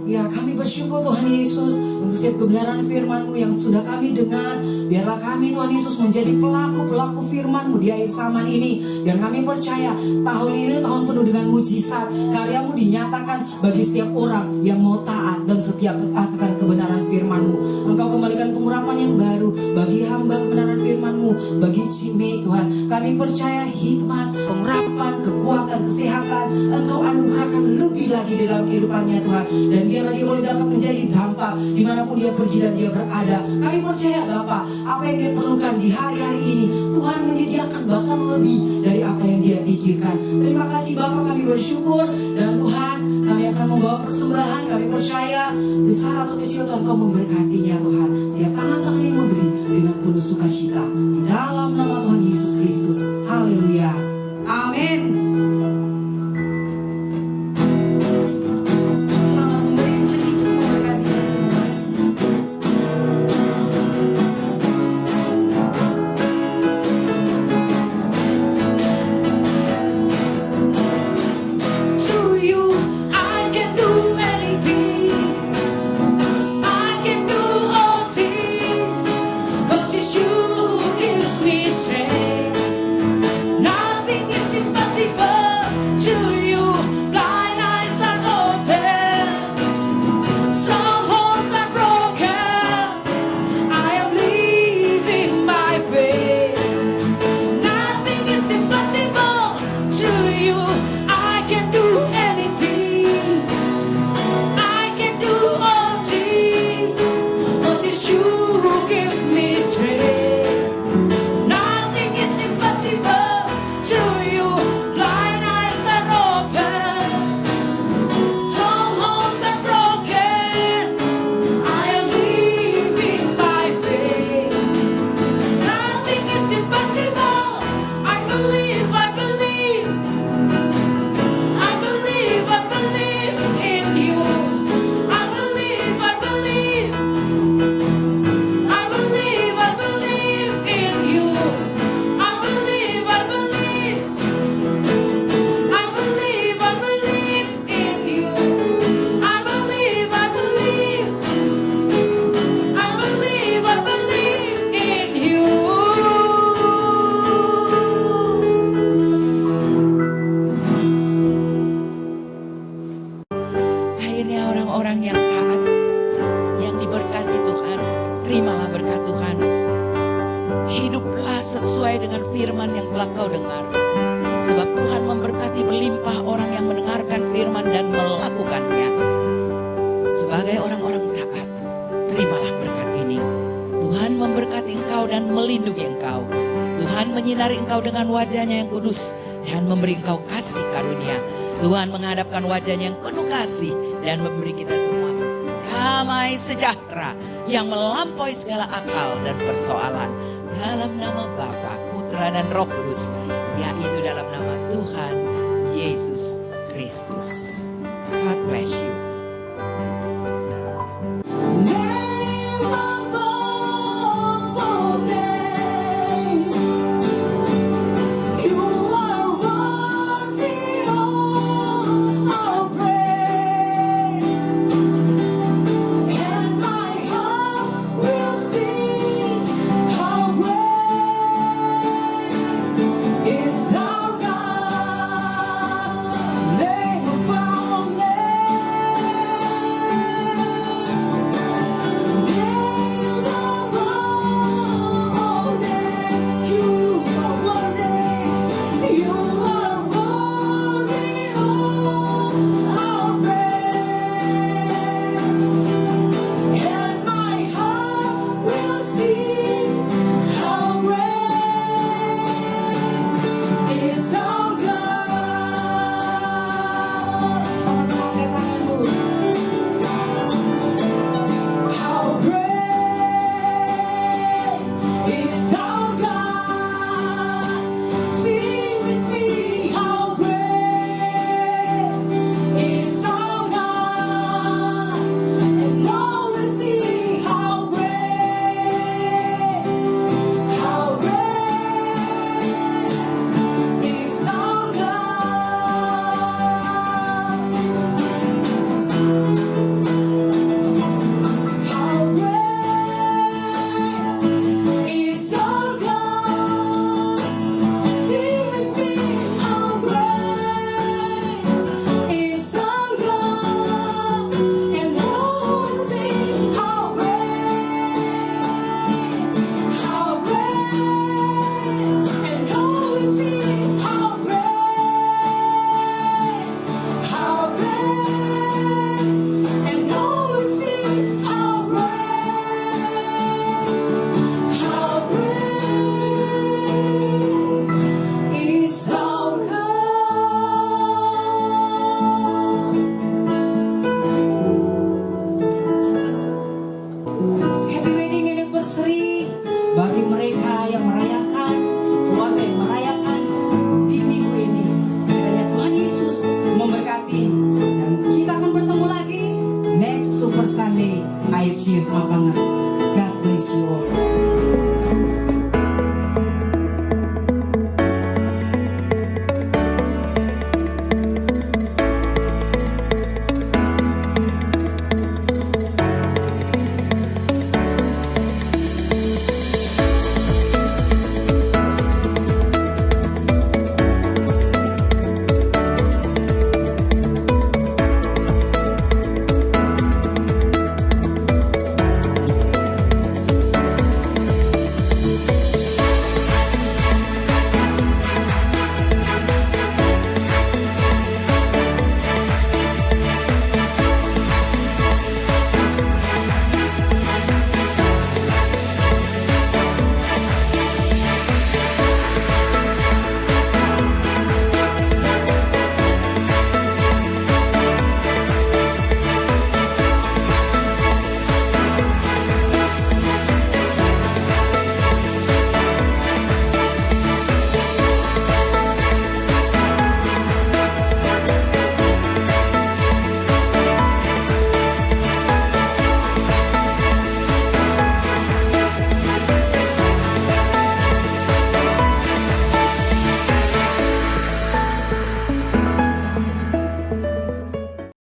A: Ya, kami bersyukur Tuhan Yesus untuk setiap kebenaran firman-Mu yang sudah kami dengar. Biarlah kami Tuhan Yesus menjadi pelaku-pelaku firman-Mu di akhir zaman ini. Dan kami percaya tahun ini tahun penuh dengan mujizat. Karya-Mu dinyatakan bagi setiap orang yang mau taat dan setia akan kebenaran firman-Mu. Engkau kembalikan pengurapan yang baru bagi hamba kebenaran firman-Mu, bagi Cime Tuhan. Kami percaya hikmat, pengurapan, kekuatan, kesehatan Engkau anugerahkan lebih lagi di dalam kehidupannya Tuhan. Dan biarlah dia boleh dapat menjadi dampak dimanapun dia pergi dan dia berada. Kami percaya Bapa, apa yang dia perlukan di hari-hari ini Tuhan menyediakan bahkan lebih dari apa yang dia pikirkan. Terima kasih Bapa, kami bersyukur. Dan Tuhan, kami akan membawa persembahan. Kami percaya besar atau kecil Tuhan Kau memberkatinya Tuhan. Setiap tangan-tangan yang memberi dengan penuh sukacita di dalam nama Tuhan Yesus Kristus. Haleluya. Amin. Selamat memberi, Tuhan Yesus memberkati. To you I can do anything, I can do all things, 'cause it's you who gives me strength. Nothing is impossible.
C: hiduplah sesuai dengan firman yang telah kau dengar. Sebab Tuhan memberkati berlimpah orang yang mendengarkan firman dan melakukannya. Sebagai orang-orang taat, terimalah berkat ini. Tuhan memberkati engkau dan melindungi engkau. Tuhan menyinari engkau dengan wajahnya yang kudus dan memberi engkau kasih karunia. Tuhan menghadapkan wajahnya yang penuh kasih dan memberi kita semua damai sejahtera yang melampaui segala akal dan persoalan. Dalam nama Bapa, Putra dan Roh Kudus.